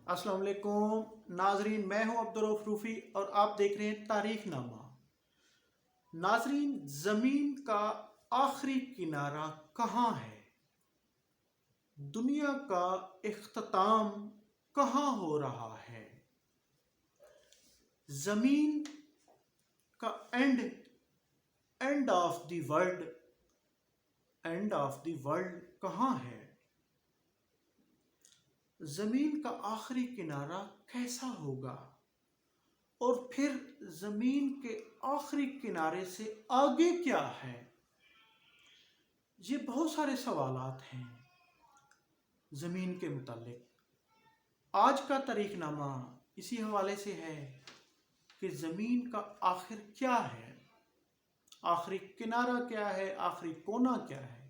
अस्सलाम वालेकुम नाजरीन, मैं हूं अब्दुर्रऊफ रूफ़ी और आप देख रहे हैं तारीख नामा। नाजरीन, ज़मीन का आखिरी किनारा कहाँ है? दुनिया का इख्तिताम कहाँ हो रहा है? ज़मीन का एंड ऑफ द वर्ल्ड कहाँ है? ज़मीन का आखिरी किनारा कैसा होगा? और फिर ज़मीन के आखिरी किनारे से आगे क्या है? ये बहुत सारे सवालात हैं ज़मीन के मुतालिक। आज का तारीखनामा इसी हवाले से है कि ज़मीन का आखिर क्या है, आखिरी किनारा क्या है, आखिरी कोना क्या है।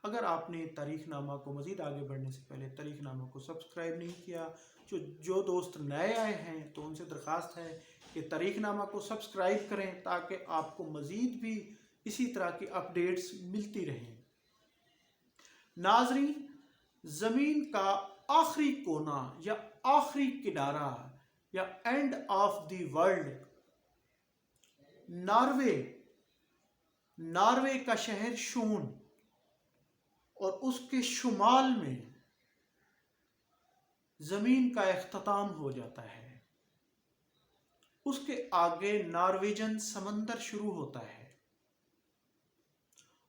अगर आपने तारीखनामा को मज़ीद आगे बढ़ने से पहले तारीखनामा को सब्सक्राइब नहीं किया, जो दोस्त नए आए हैं तो उनसे दरख्वास्त है कि तारीखनामा को सब्सक्राइब करें ताकि आपको मज़ीद भी इसी तरह की अपडेट्स मिलती रहें। नाजरीन, ज़मीन का आखिरी कोना या आखिरी किनारा या end of the world Norway का शहर शून और उसके शुमाल में ज़मीन का इख्तिताम हो जाता है। उसके आगे नॉर्वेजन समंदर शुरू होता है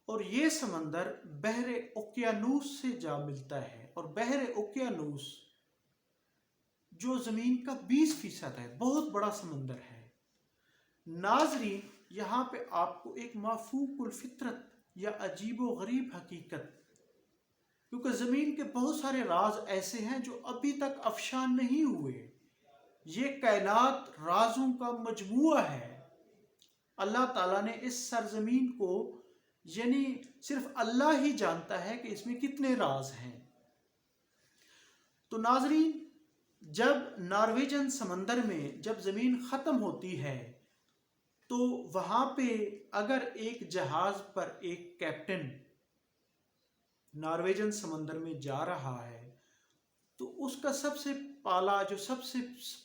और ये समंदर बहरे ओकियानूस से जा मिलता है। और बहरे ओकियानूस जो ज़मीन का 20% है, बहुत बड़ा समंदर है। नाजरीन, यहाँ पे आपको एक माफूकुल फितरत या अजीबो गरीब हकीकत, क्योंकि ज़मीन के बहुत सारे राज ऐसे हैं जो अभी तक अफशान नहीं हुए। ये कायनात राजों का मजमुआ है। अल्लाह ताला ने इस सरजमीन को, यानी सिर्फ अल्लाह ही जानता है कि इसमें कितने राज हैं। तो नाजरीन, जब नॉर्वेजन समंदर में जब ज़मीन ख़त्म होती है तो वहाँ पे अगर एक जहाज़ पर एक कैप्टन नॉर्वेजन समंदर में जा रहा है तो उसका सबसे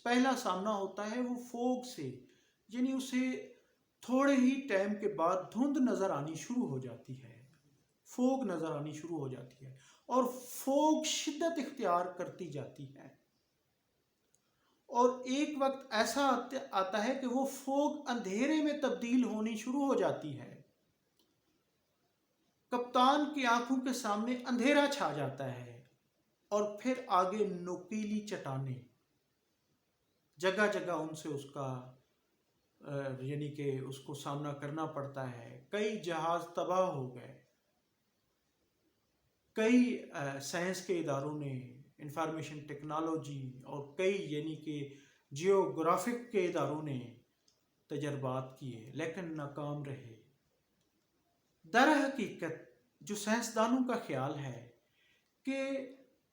पहला सामना होता है वो फोग से, यानी उसे थोड़े ही टाइम के बाद धुंध नज़र आनी शुरू हो जाती है, फोग नज़र आनी शुरू हो जाती है और फोग शिद्दत इख्तियार करती जाती है। और एक वक्त ऐसा आता है कि वो फोग अंधेरे में तब्दील होनी शुरू हो जाती है। कप्तान की आंखों के सामने अंधेरा छा जाता है और फिर आगे नुकीली चट्टानें, जगह जगह उनसे उसका यानी कि उसको सामना करना पड़ता है। कई जहाज तबाह हो गए, कई साइंस के इदारों ने, इंफॉर्मेशन टेक्नोलॉजी और कई यानी कि जियोग्राफिक के इदारों ने तजर्बात किए लेकिन नाकाम रहे। दर हकीकत जो साइंसदानों का ख्याल है कि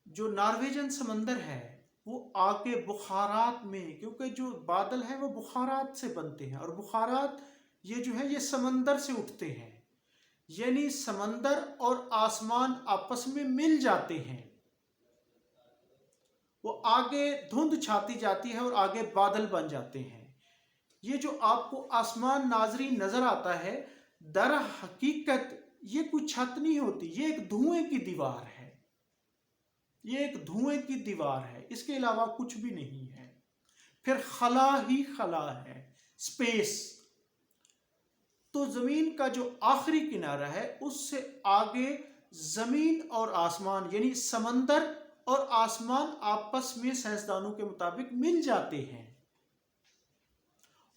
जो नॉर्वेजन समंदर है वो आगे बुखारात में, क्योंकि जो बादल हैं वो बुखारात से बनते हैं और बुखारात ये जो है ये समंदर से उठते हैं, यानी समंदर और आसमान आपस में मिल जाते हैं। वो आगे धुंध छाती जाती है और आगे बादल बन जाते हैं। ये जो आपको आसमान नाजरी नजर आता है, दर हकीकत ये कोई छत नहीं होती, ये एक धुएं की दीवार है। ये एक धुएं की दीवार है, इसके अलावा कुछ भी नहीं है। फिर खला ही खला है, स्पेस। तो जमीन का जो आखिरी किनारा है उससे आगे जमीन और आसमान, यानी समंदर और आसमान आपस में साइंसदानों के मुताबिक मिल जाते हैं।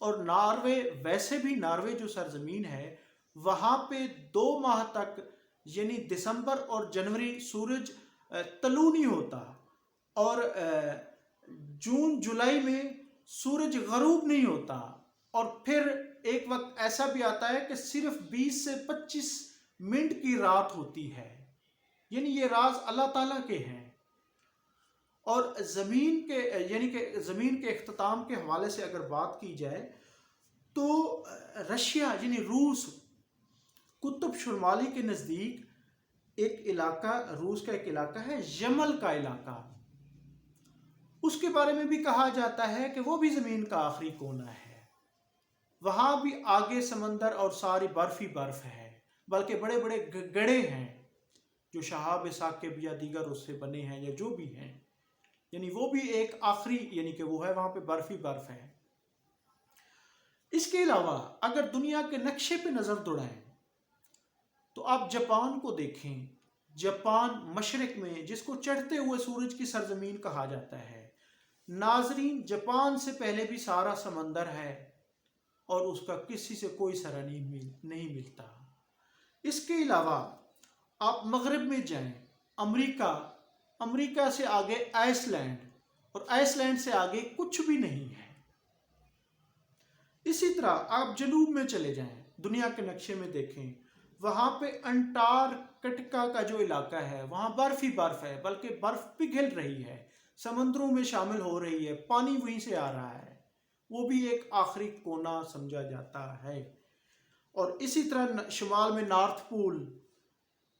और नॉर्वे, वैसे भी नॉर्वे जो सरजमीन है वहां पे 2 माह तक, यानी दिसंबर और जनवरी, सूरज तलू नहीं होता और जून जुलाई में सूरज गरूब नहीं होता। और फिर एक वक्त ऐसा भी आता है कि सिर्फ 20 से 25 मिनट की रात होती है, यानी ये राज अल्लाह ताला के हैं। और ज़मीन के, यानी कि ज़मीन के इख्तिताम के हवाले से अगर बात की जाए तो रशिया यानी रूस, कुतुब शुमाली के नज़दीक एक इलाका, रूस का एक इलाका है यमल का इलाका, اس کے بارے میں بھی کہا جاتا ہے کہ وہ بھی زمین کا آخری کونا ہے، وہاں بھی آگے سمندر اور ساری برف ہی برف ہے، بلکہ بڑے بڑے گڑھے ہیں جو شہاب ثاقب یا دیگر اس سے بنے ہیں یا جو بھی ہیں، یعنی وہ بھی ایک آخری، یعنی کہ وہ ہے وہاں پہ برف ہی برف ہے۔ اس کے علاوہ اگر دنیا کے نقشے پہ نظر دوڑائیں تو آپ جاپان کو دیکھیں۔ جاپان مشرق میں، جس کو چڑھتے ہوئے سورج کی سرزمین کہا جاتا ہے، ناظرین جاپان سے پہلے بھی سارا سمندر ہے اور اس کا کسی سے کوئی سرا نہیں ملتا۔ اس کے علاوہ آپ مغرب میں جائیں، امریکہ سے آگے آئس لینڈ، اور آئس لینڈ سے آگے کچھ بھی نہیں ہے۔ اسی طرح آپ جنوب میں چلے جائیں، دنیا کے نقشے میں دیکھیں، وہاں پہ انٹارکٹیکا کا جو علاقہ ہے وہاں برف ہی برف ہے، بلکہ برف پگھل رہی ہے، سمندروں میں شامل ہو رہی ہے، پانی وہیں سے آ رہا ہے، وہ بھی ایک آخری کونا سمجھا جاتا ہے۔ اور اسی طرح شمال میں نارتھ پول،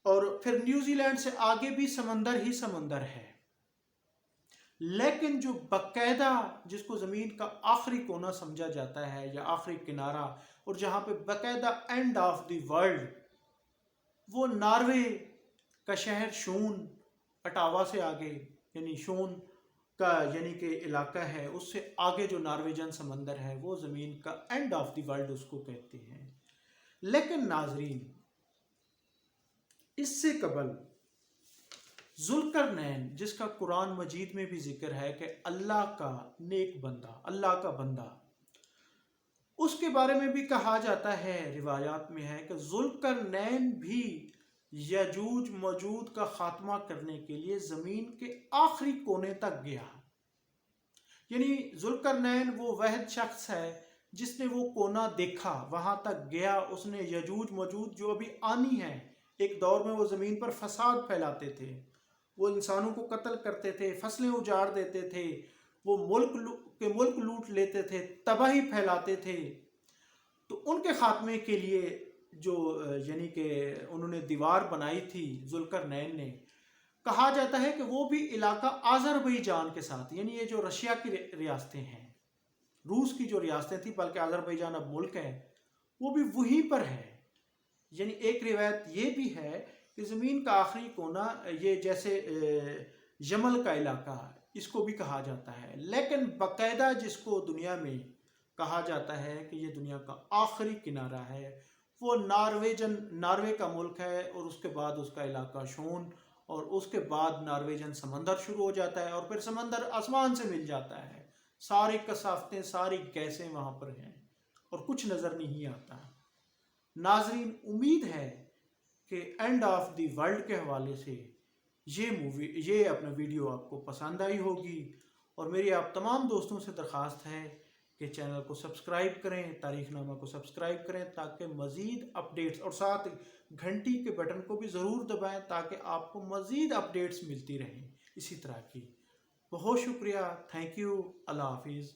اور پھر نیوزی لینڈ سے آگے بھی سمندر ہی سمندر ہے۔ لیکن جو باقاعدہ جس کو زمین کا آخری کونا سمجھا جاتا ہے یا آخری کنارہ، اور جہاں پہ باقاعدہ اینڈ آف دی ورلڈ، وہ ناروے کا شہر شون، اٹاوا سے آگے، یعنی شون کا یعنی کہ علاقہ ہے، اس سے آگے جو نارویجن سمندر ہے وہ زمین کا اینڈ آف دی ورلڈ اس کو کہتے ہیں۔ لیکن ناظرین، اس سے قبل ذوالقرنین، جس کا قرآن مجید میں بھی ذکر ہے کہ اللہ کا نیک بندہ، اللہ کا بندہ، اس کے بارے میں بھی کہا جاتا ہے، روایات میں ہے کہ ذوالقرنین بھی یجوج موجود کا خاتمہ کرنے کے لیے زمین کے آخری کونے تک گیا۔ یعنی ذوالقرنین وہ واحد شخص ہے جس نے وہ کونا دیکھا، وہاں تک گیا، اس نے یجوج موجود جو ابھی آنی ہے، ایک دور میں وہ زمین پر فساد پھیلاتے تھے، وہ انسانوں کو قتل کرتے تھے، فصلیں اجاڑ دیتے تھے، وہ ملک لوٹ لیتے تھے، تباہی پھیلاتے تھے۔ تو ان کے خاتمے کے لیے جو یعنی کہ انہوں نے دیوار بنائی تھی ذوالقرنین نے، کہا جاتا ہے کہ وہ بھی علاقہ آذربائیجان کے ساتھ، یعنی یہ جو رشیا کی ریاستیں ہیں، روس کی جو ریاستیں تھیں، بلکہ آذربائیجان اب ملک ہے، وہ بھی وہیں پر ہے۔ یعنی ایک روایت یہ بھی ہے کہ زمین کا آخری کونا، یہ جیسے یمن کا علاقہ، اس کو بھی کہا جاتا ہے، لیکن باقاعدہ جس کو دنیا میں کہا جاتا ہے کہ یہ دنیا کا آخری کنارہ ہے، وہ ناروے کا ملک ہے، اور اس کے بعد اس کا علاقہ شون، اور اس کے بعد نارویجن سمندر شروع ہو جاتا ہے، اور پھر سمندر آسمان سے مل جاتا ہے، ساری کثافتیں، ساری گیسیں وہاں پر ہیں، اور کچھ نظر نہیں آتا۔ ناظرین، امید ہے کہ اینڈ آف دی ورلڈ کے حوالے سے یہ اپنا ویڈیو آپ کو پسند آئی ہوگی، اور میری آپ تمام دوستوں سے درخواست ہے کہ چینل کو سبسکرائب کریں، تاریخ نامہ کو سبسکرائب کریں، تاکہ مزید اپڈیٹس، اور ساتھ گھنٹی کے بٹن کو بھی ضرور دبائیں تاکہ آپ کو مزید اپڈیٹس ملتی رہیں اسی طرح کی۔ بہت شکریہ، تھینک یو، اللہ حافظ۔